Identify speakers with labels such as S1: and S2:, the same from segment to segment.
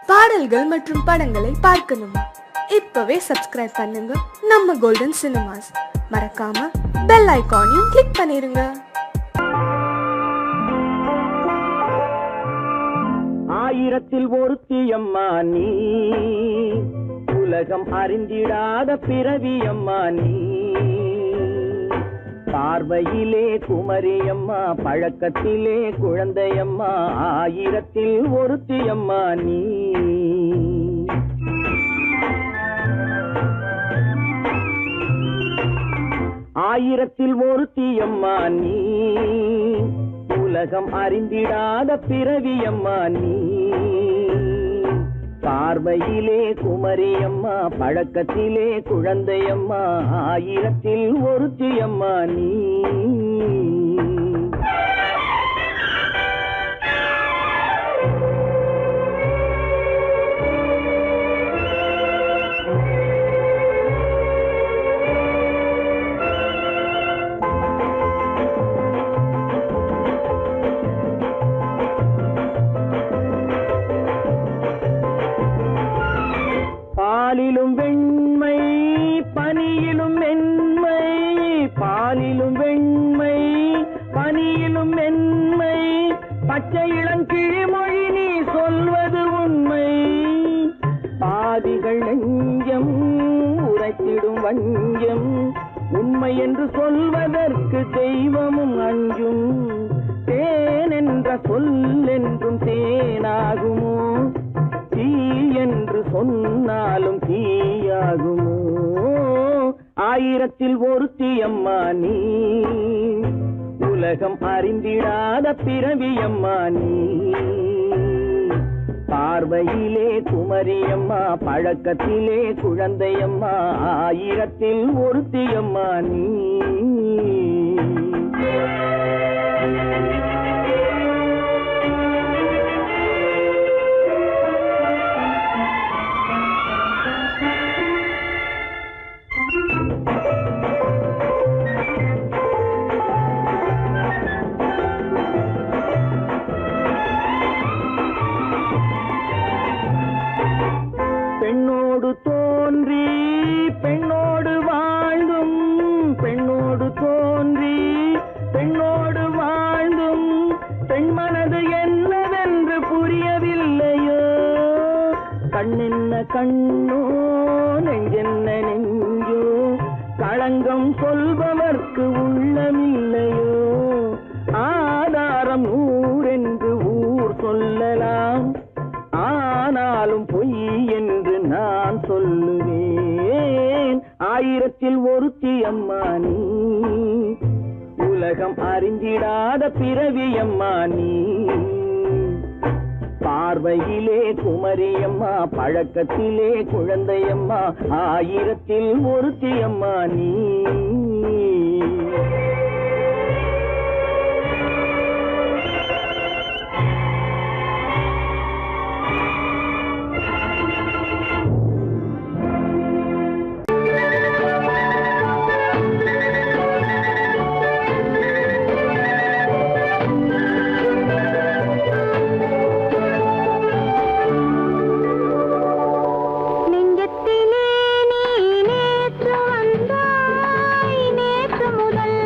S1: பாடல்கள் மற்றும் படங்களை பார்க்கணுமா? இப்பவே சப்ஸ்கிரைப் பண்ணுங்க நம்ம கோல்டன் சினிமாஸ். மறக்காம பெல் ஐகானையும் கிளிக் பண்ணிருங்க.
S2: ஆயிரத்தில் ஒருத்தியம்மா நீ, உலகம் அறிந்திடாத பிறவியம்மா நீ. பார்வையிலே குமரியம்மா, பழக்கத்திலே குழந்தையம்மா, ஆயிரத்தில் ஒருத்தியம்மா நீ. ஆயிரத்தில் ஒருத்தியம்மா நீ, உலகம் அறிந்திடாத பிறவியம்மா நீ. பார்வையிலே குமரியம்மா, பழக்கத்திலே குழந்தையம்மா, ஆயிரத்தில் ஒருத்தியம்மா நீ. பாலிலும் வெண்மை பனியிலும் மென்மை, பாலிலும் வெண்மை பனியிலும் மென்மை, பச்சை இளங்கிழிமொழி நீ சொல்வது உண்மை. பாதிகள் நெஞ்சம் உரைத்திடும் வஞ்சம், உண்மை என்று சொல்வதற்கு தெய்வமும் அஞ்சும். தேன் என்ற சொல் என்றும் தேனாகுமோ, தீ என்று சொன்னாலும் தீயாகுமோ. ஆயிரத்தில் ஒருத்தியம்மா நீ, உலகம் அறிந்திடாத பிறவியம்மா நீ. பார்வையிலே குமரியம்மா, பழக்கத்திலே குழந்தையம்மா, ஆயிரத்தில் ஒருத்தியம்மா நீ. பெண்ணோடு தோன்றி பெண்ணோடு வாழ்ந்தும், பெண்ணோடு தோன்றி பெண்ணோடு வாழ்ந்தும், பெண் மனது என்னவென்று புரியவில்லையோ. கண்ணென்ன கண்ணோ, நெஞ்சென்ன நெஞ்சோ, களங்கம் சொல்பவர்க்கு உள்ளமில்லையோ. ஆதாரம் ஊரென்று ஊர் சொல்லலாம், ஆனாலும் பொய் என்று நான் சொல்லுவேன். ஆயிரத்தில் ஒருத்தியம்மா நீ, உலகம் அறிந்திடாத பிறவியம்மா நீ. பார்வையிலே குமரியம்மா, பழக்கத்திலே குழந்தையம்மா, ஆயிரத்தில் ஒருத்தியம்மா நீ.
S3: நெஞ்சத்திலே நீ நேற்று வந்தாய், நேற்று முதல்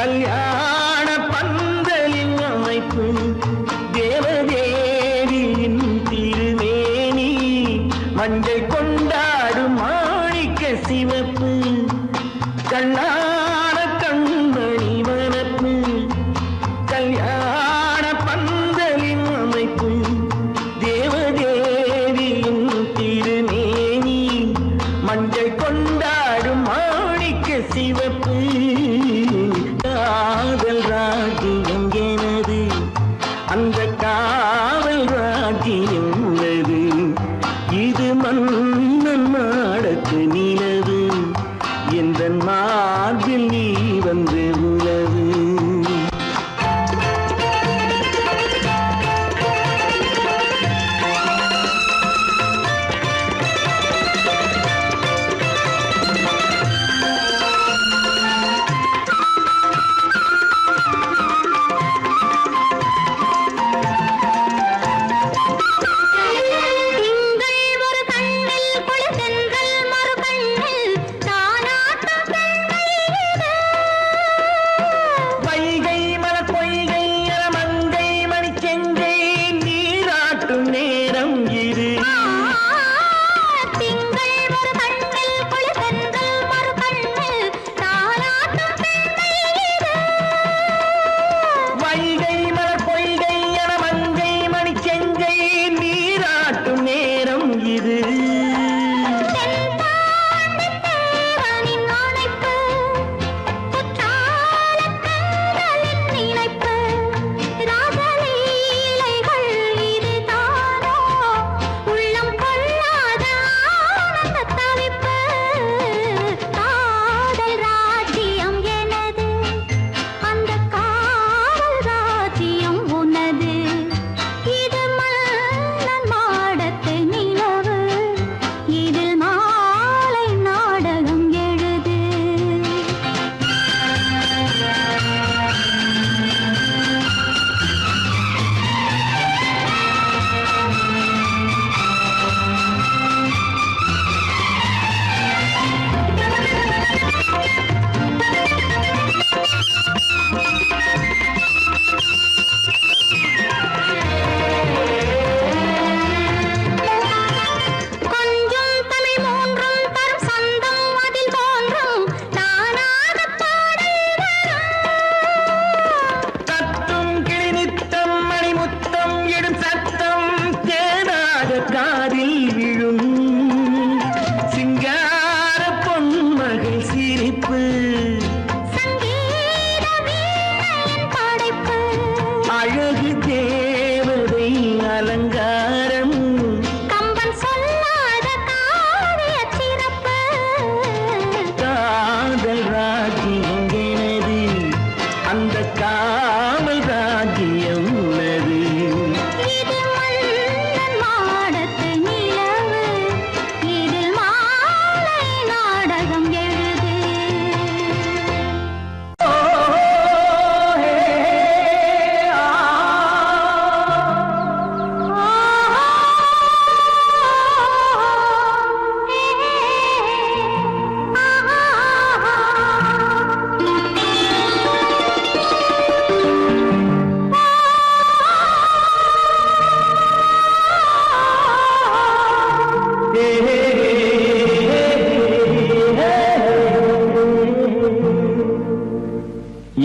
S2: கல்யாண பந்தலின் அமைப்பு தேவதேவியின் திருமேனி மஞ்சள் கொண்டாடும் மாணிக்க சிவப்பு கண்ணான கண்மணி வனப்பு கல்யாண பந்தலின் அமைப்பு தேவதேவியின் திருமேனி மஞ்சள் கொண்டாடும் மாணிக்க சிவப்பு காதல் ராஜ்யம் எனது அந்த காவல் ராஜ்யம் உள்ளது இது மன்னன் நாடத்து நிலவு எந்த மார்பில் நீ வந்து உலவு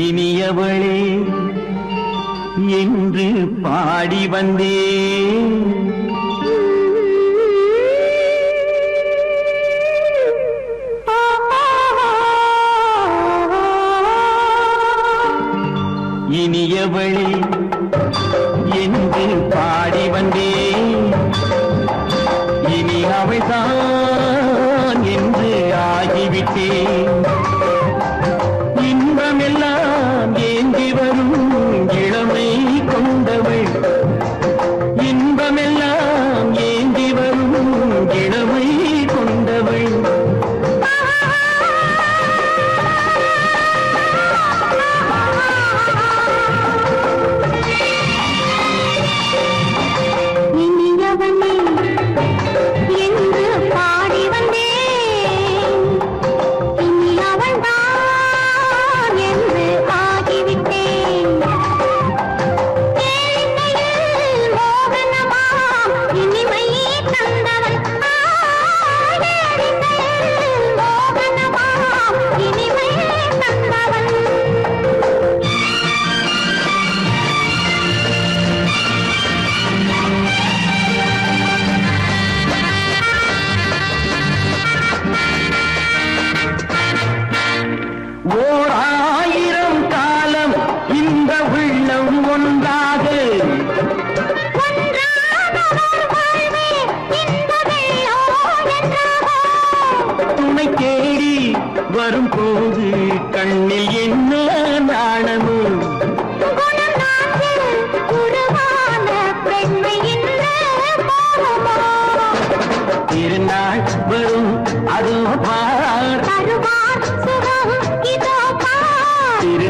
S2: இனியவளே என்று பாடி வந்தேன் இனியவளே என்று பாடி வந்தேன் இனி அவள்தான் என்று ஆகிவிட்டேன் இன்பமெல்லாம் ஏந்தி வரும் இளமை கொண்டவள் இன்பமெல்லாம் ஏந்தி வரும் இளமை கொண்டவள்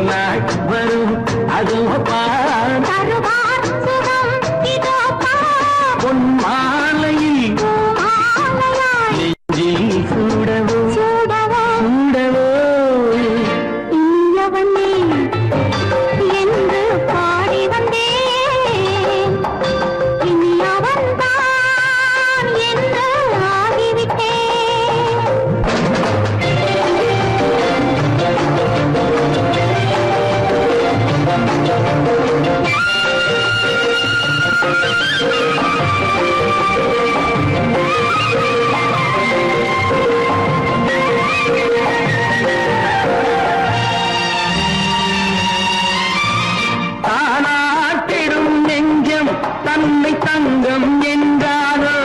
S2: நாள் வரும் அதோ பார்
S3: தருவார் சுகம் இதோ பார்
S2: பொன் மாலையில்
S3: மாலையாய்
S2: நெஞ்சில் சூடவோ
S3: சூடவோ
S2: சூடவோ
S3: இனியவனே என்று பாடி வந்தேன் இனி அவன்தான் என்று ஆகிவிட்டேன்
S2: தானாட்டிடும் நெஞ்சம் தன்னை தங்கம் என்றானோ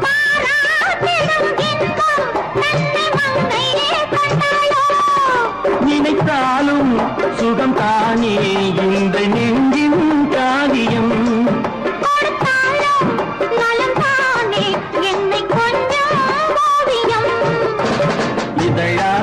S3: பாராட்டிடும் இன்பம் தன்னை மங்கையே கண்டாளோ
S2: நினைத்தாலும் சுகம் தானே இந்த நெஞ்சின் காரியம்
S3: கொடுத்தாலும் நலம் தானே என்னை கொஞ்சம் ஓவியம்
S2: இதழா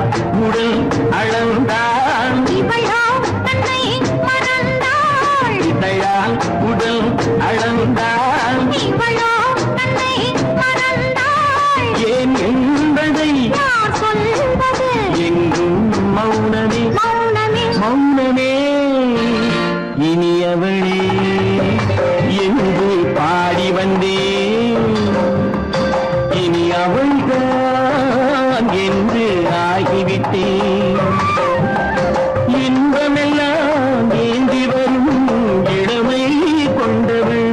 S2: உடல் அளந்தான்
S3: இவளோ தன்னை மறந்தாள்
S2: இதழால் உடல் அளந்தான்
S3: இவளோ தன்னை மறந்தாள்
S2: ஏன் என்பதை
S3: யார் சொல்வது
S2: எங்கும் மௌனமே
S3: மௌனமே
S2: மௌனமே இனியவளே என்று பாடி வந்தேன் இனி அவள்தான் என்று ஆகிவிட்டேன் இன்பமெல்லாம் ஏந்தி வரும் இளமை கொண்டவள்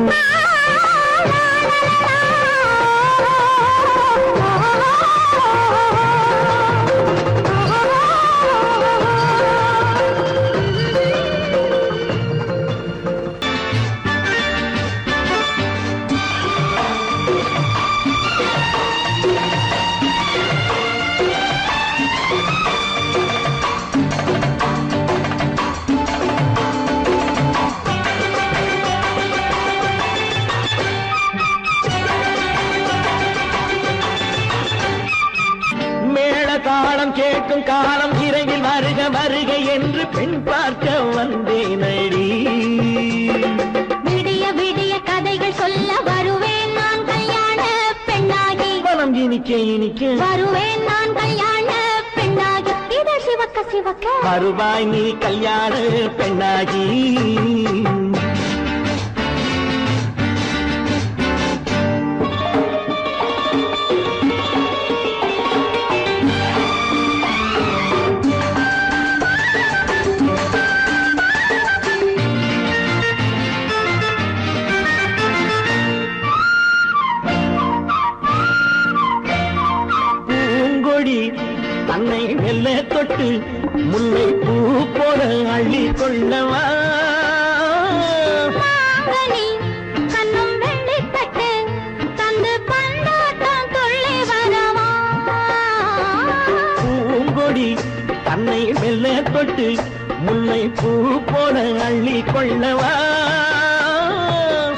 S2: மேள தாளம் கேட்கும் காலம் விரைவில் வருக வருக என்று பெண் பார்க்க வந்தேனடி
S3: விடிய விடிய கதைகள் சொல்ல வருவேன் நான் கல்யாண பெண்ணாகி
S2: மனம் இனிக்க இனிக்க
S3: வருவேன் நான் கல்யாண பெண்ணாகி இது சிவக்க சிவக்க
S2: வருவாய் நீ கல்யாண பெண்ணாகி பூங்கொடி தன்னை மெல்ல தொட்டு முல்லை பூ போல அள்ளி கொள்ளவா
S3: மாங்கனி கண்ணும் வெள்ளித்தட்டு தந்து பந்தாட்டம் துள்ளி வரவா
S2: பூங்கொடி தன்னை மெல்ல தொட்டு முல்லை பூ போல அள்ளி கொள்ளவா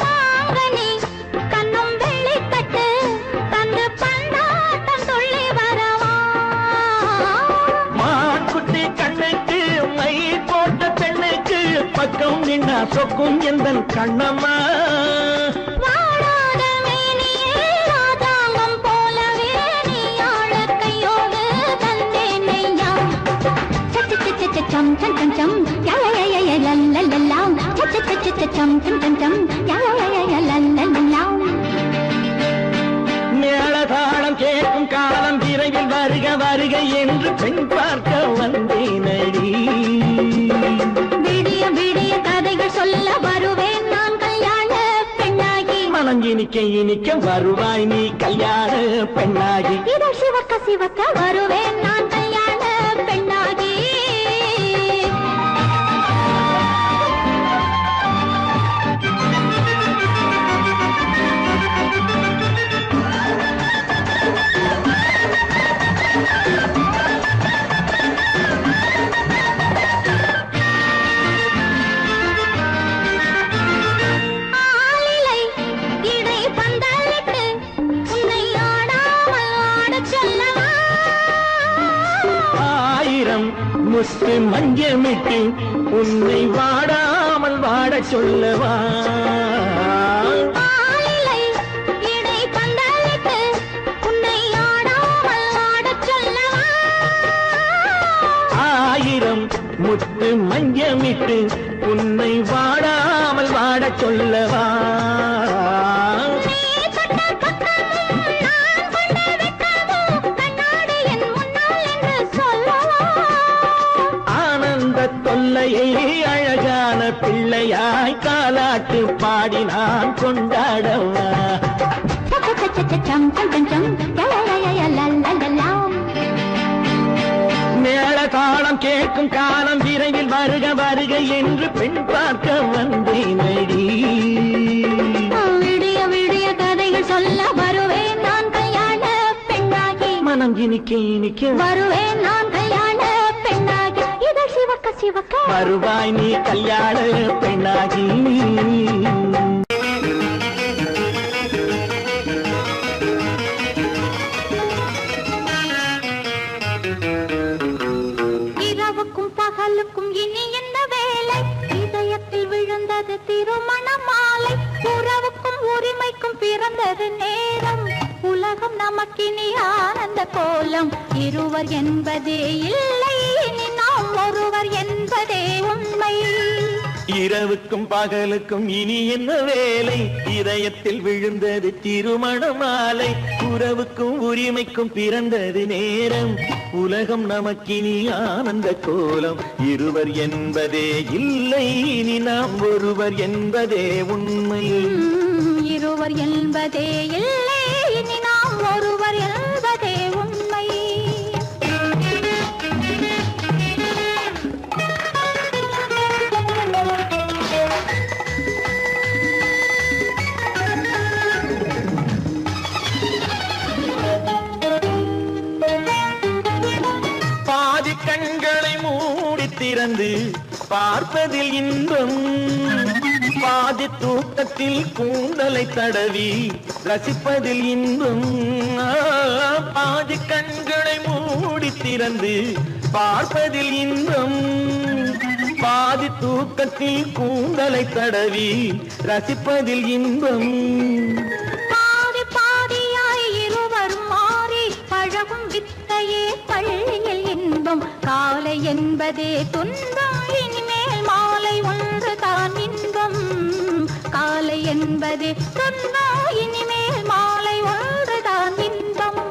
S3: மாங்கனி கண்ணும் வெள்ளித்தட்டு தந்து பந்தாட்டம் துள்ளி வரவா
S2: மாக்குட்டி கண்ணுக்கு மை போட்ட பெண்ணுக்கு பக்கம் நின்னா சொக்கும் எந்தன் கண்ணம்மா
S3: வாழாத மேனியே ராஜாங்கம் போலவே நீ ஆழ கையோடு தந்தேன் நெய்யா சச்ச சச்ச சச்சம் சம் சம் சம் யா யா யா யா லல்லல்லாம் சச்ச சச்ச சச்சம் சம் சம் சம் யா யா யா யா லல்லல்லாம்
S2: மேளதாளம் கேட்கும் காலம் விரைவில் வருக வருக என்று பெண் பார்க்க வந்தேனடி
S3: விடிய விடிய கதைகள் சொல்ல வருவேன் நான் கல்யாண பெண்ணாகி
S2: மனம் இனிக்க இனிக்க வருவாய் நீ கல்யாண பெண்ணாகி
S3: இது சிவக்க சிவக்க வருவேன் நான் கல்யாண பெண்ணாகி ஆலிலை இடை பந்தலிட்டு உன்னை ஆடாமல் ஆடச் சொல்லவா
S2: மஞ்சமிட்டு உன்னை வாடாமல் வாடச் சொல்லவா?
S3: ஆளிலை இடை பந்தலிட்டு உன்னை ஆடாமல் ஆடச் சொல்லவா?
S2: ஆயிரம் முத்து மஞ்சமிட்டு உன்னை வாடாமல் வாடச் சொல்லவா?
S3: நீ தொட்ட பக்கமும் நான் கொண்ட வெட்கமும் கண்ணாடி என் முன்னால் என்று சொல்லவா?
S2: ஆனந்த தொல்லையை அழகான பிள்ளையாய் காலாட்டு பாடி நான் கொண்டாடவா?
S3: சம் சம் சம் சம் லலலலலலலலலாம்.
S2: மேள காலம் கேட்கும் காலம் விரைவில் வருக வருக என்று பெண் பார்க்க வந்தேனடி.
S3: விடிய விடிய கதைகள் சொல்ல வருவேன் நான் கல்யாண பெண்ணாகி.
S2: மனம் இனிக்க இனிக்க
S3: வருவேன் நான் கல்யாண பெண்ணாகி. இதழ் சிவக்க சிவக்க
S2: வருவாய் நீ கல்யாண பெண்ணாகி.
S3: இரவுக்கும் பகலுக்கும் இனி என்ன வேலை? இதயத்தில் விழுந்தது திருமண மாலை. உறவுக்கும் உரிமைக்கும் பிறந்தது நேரம். உலகம் நமக்கினி ஆனந்த கோலம். இருவர் என்பதே இல்லை, இனி நாம் ஒருவர் என்பதே உண்மை.
S2: இரவுக்கும் பகலுக்கும் இனி என்ன வேலை? இதயத்தில் விழுந்தது திருமண மாலை. உறவுக்கும் உரிமைக்கும் பிறந்தது நேரம். உலகம் நமக்கினி ஆனந்த கோலம். இருவர் என்பதே இல்லை, இனி நாம் ஒருவர் என்பதே உண்மை.
S3: இருவர் என்பதே இல்லை, இனி நாம் ஒருவர் என்பதே உண்மை.
S2: பாதி கண்களை மூடி திறந்து பார்ப்பதில் இன்பம். பாதி தூக்கத்தில் கூந்தலை தடவி ரசிப்பதில் இன்பம். பாதி கண்களை மூடி திறந்து பார்ப்பதில் இன்பம். பாதி தூக்கத்தில் கூந்தலை தடவி ரசிப்பதில் இன்பம்.
S3: பாதி பாதியாய் இருவரும் மாறி பழகும் வித்தையே பள்ளியில் இன்பம். காலை என்பதே துன்பம், இனிமேல் மாலை ஒன்று தான் இன்பம். காலை என்பதே துன்பம், இனிமேல் மாலை ஒன்று தான் இன்பம்.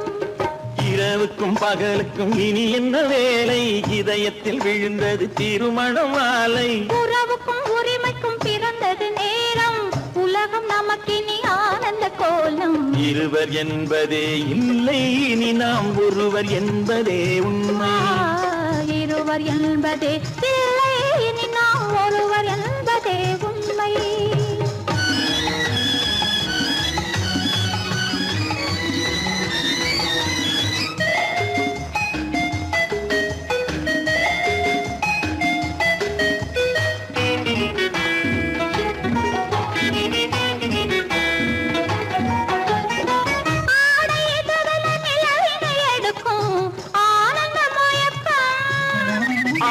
S2: இரவுக்கும் பகலுக்கும் இனி என்ன வேலை? இதயத்தில் விழுந்தது திருமண மாலை.
S3: உறவுக்கும் உரிமைக்கும் பிறந்தது நேரம். உலகம் நமக்கினி ஆனந்த கோலம்.
S2: இருவர் என்பதே இல்லை, இனி நாம் ஒருவர் என்பதே உண்மை.
S3: இருவர் என்பதே இல்லை, இனி நாம் ஒருவர் என்பதே உண்மை.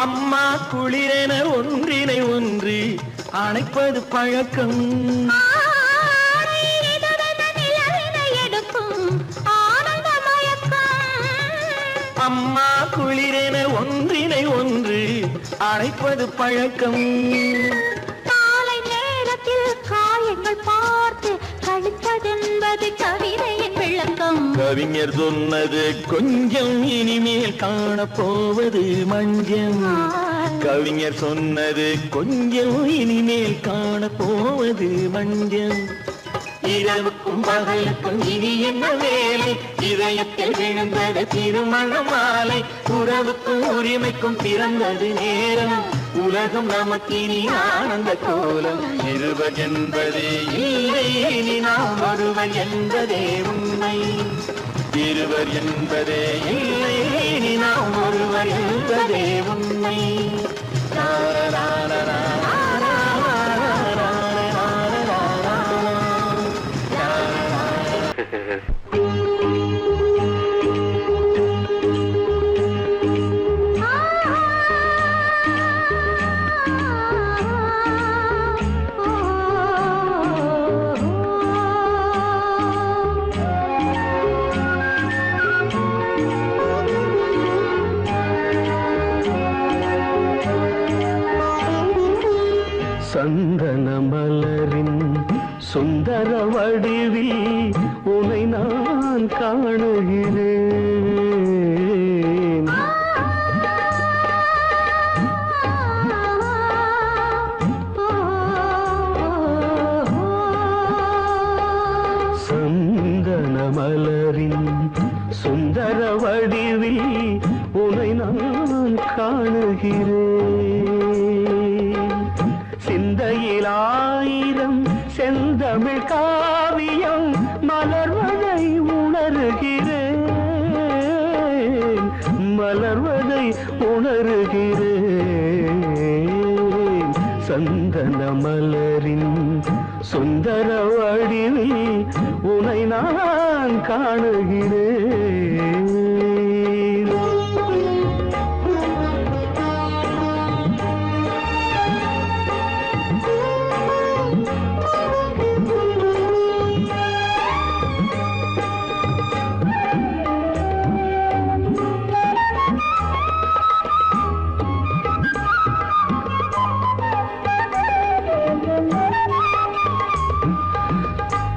S2: அம்மா குளிரென ஒன்றினை ஒன்று அணைப்பது பழக்கம். அம்மா குளிரென ஒன்றினை ஒன்று அணைப்பது பழக்கம்.
S3: காலை நேரத்தில் காயங்கள் பார்த்து கழிப்பதென்பது கவிதையின் விளக்கம்.
S2: கவிஞர் சொன்னது கொஞ்சம், இனிமேல் காணப்போவது மஞ்சம். கவிஞர் சொன்னது கொஞ்சம், இனிமேல் காணப்போவது மஞ்சம். இரவுக்கும் பகலுக்கும் இனி என்ன வேலை? இதயத்தில் விழுந்தது திருமண மாலை. உறவுக்கும் உரிமைக்கும் பிறந்தது நேரம். உலகம் நமக்கினி ஆனந்த கோலம். இருவர் என்பதே இல்லை, இனி நாம் ஒருவர் என்பதே உண்மை. இருவர் என்பதே இல்லை, இனி நாம் ஒருவர் என்பதே உண்மை. சந்தன மலரின் சுந்தர வடிவில் உனை நான் காணுகிறேன். சந்தன மலரின் சுந்தர வடிவில் உனை நான் காணுகிறேன். சிந்தையில் ஆயிரம் செந்தமிழ் காவியம் மலர்வதை உணர்கிறேன், மலர்வதை உணர்கிறேன். சந்தன மலரின் சுந்தர வடிவில் உனை நான் காணுகிறேன்.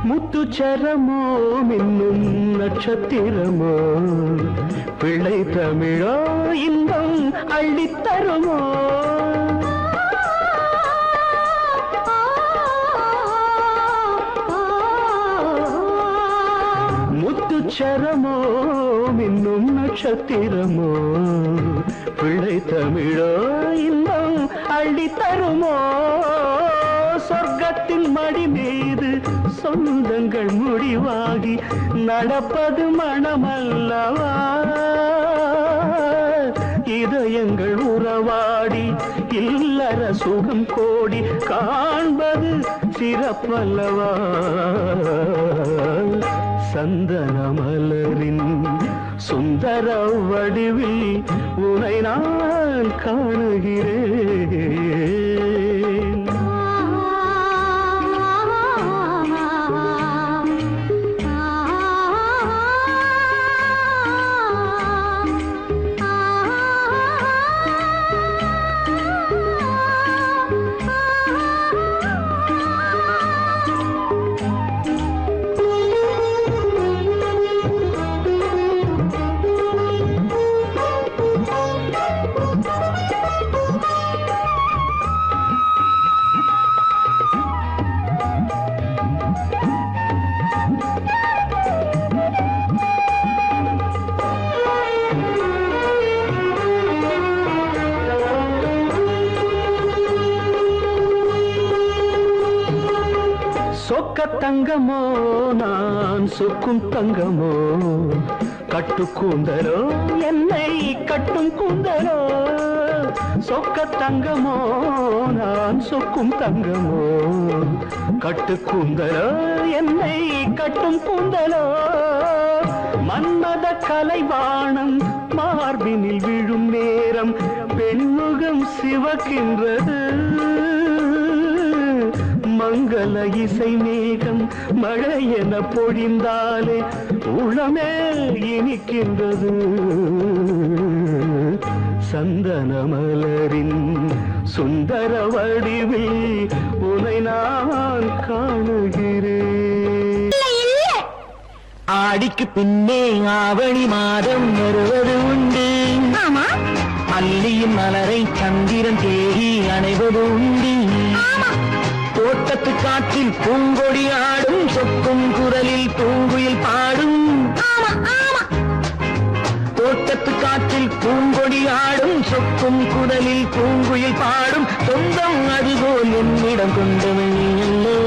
S2: முத்துச்சரமோ மின்னும் நட்சத்திரமோ பிள்ளை தமிழோ இன்பம் அள்ளித்தருமோ. முத்துச்சரமோ மின்னும் நட்சத்திரமோ பிள்ளை தமிழோ இன்பம் அள்ளித்தருமோ. சொர்க்கத்தின் மடி மீது சொந்தங்கள் முடிவாகி நடப்பது மனமல்லவா. இதயங்கள் உறவாடி இல்லற சுகம் கோடி காண்பது சிறப்பல்லவா. சந்தன மலரின் சுந்தர வடிவில் உனை நான் காணுகிறேன். சொக்க தங்கமோ நான் சொக்கும் தங்கமோ கட்டு கூந்தலோ என்னை கட்டும் கூந்தலோ. சொக்க தங்கமோ நான் சொக்கும் தங்கமோ கட்டு கூந்தலோ என்னை கட்டும் கூந்தலோ. மன்மத கலைவாணம் மார்பினில் விழும் நேரம் பெண்முகம் சிவக்கின்றது. மங்கள இசை மேகம் மழை என பொழிந்தாலே உளமே இனிக்கின்றது. சந்தன மலரின் சுந்தர வடிவில் உனை நான் காணுகிறேன். ஆடிக்கு பின்னே ஆவணி மாதம் வருவது உண்டு. அல்லியின் மலரை சந்திரன் தேடி அணைவது உண்டு. தோட்டத்து காற்றில் பூங்கொடி ஆடும் சொக்கும் குரலில் பூங்குயில் பாடும். தோட்டத்து காற்றில் பூங்கொடி ஆடும் சொக்கும் குரலில் பூங்குயில் பாடும். சொந்தம் அதுபோல் என்னிடம் கொண்டவள் நீ அல்லோ.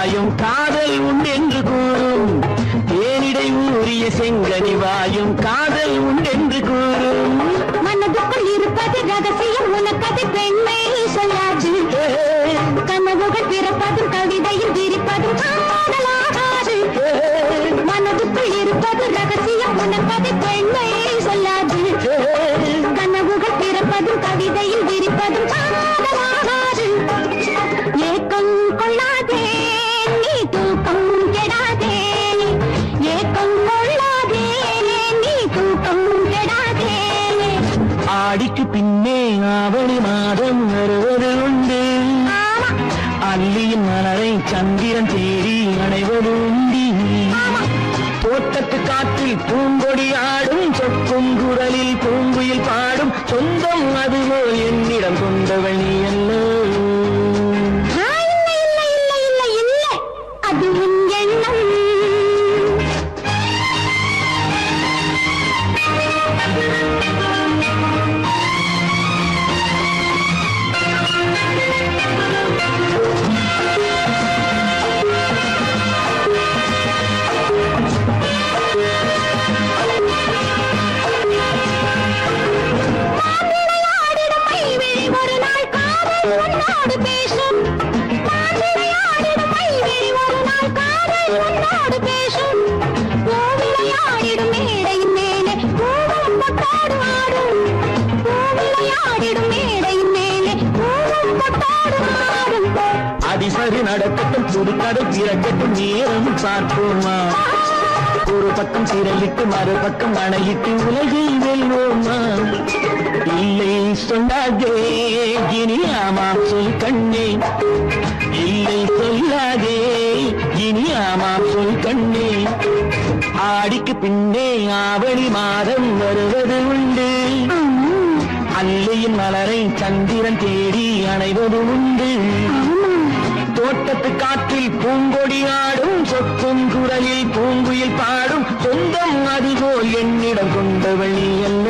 S2: வாயும் காதல் உண்டென்று கூறும் தேனிடை ஊறிய செங்கனி வாயும் காதல் உண்டென்று கூறும்
S3: மனதுக்குள் இருப்பது ரகசியம் உனக்கது பெண்மை சொல்லாது கனவுகள் பிறப்பதும் கவிதையில் விரிப்பதும் காதலாகாது மனதுக்குள் இருப்பது ரகசியம் உனக்கது பெண்மை சொல்லாது கனவுகள் பிறப்பதும் கவிதையில் விரிப்பதும் காதலாகாது ஏக்கம் கொள்ளாதே நீ தூக்கம் கெடாதே ஏக்கம் கொள்ளாதே நீ தூக்கம் கெடாதே
S2: ஆடிக்கு பின்னே ஆவணி மாதம் வருவது உண்டு அல்லியின் மலரை சந்திரன் தேடி அடைவது உண்டி தோட்டத்து காற்றில் பூங்கொடி ஆடும் சொக்கும் குரலில் பூங்குயில் பாடும் சொந்தம் அதுவோ என்னிடம் கொண்டவள் நீ அல்ல
S3: அது உன் எண்ணம் ஒரு நாள் காதல் உன்னோடு பேசும் விளையாடிடும் ஒரு நாள் காதல் உன்னோடு பேசும் விளையாடிடும் மேடையின் மேலே பூவும் பொட்டாடு ஆடும் விளையாடிடும் மேடையின் மேலே பூவும் பொட்டாடு ஆடும்
S2: அதிசரி நடக்கட்டும் புதுக்கடை பிறக்கட்டும் நேரம் பார்ப்போமா ஒரு பக்கம் சிறையிட்டு மறுபக்கம் அணையிட்டு உலகை வெல்வோமா இல்லை சொல்லாதே இனி ஆமா சொல் கண்ணே இல்லை சொல்லாதே இனி ஆமா சொல் கண்ணே ஆடிக்கு பின்னே ஆவணி மாதம் வருவது உண்டு அல்லையின் மலரை சந்திரன் தேடி அணைவது உண்டு தோட்டத்து காற்றில் பூங்கொடி ஆடும் சொக்கும் குரலில் பூங்குயில் பாடும் சொந்தம் அதுபோல் என்னிடம் கொண்டவள் நீ அல்ல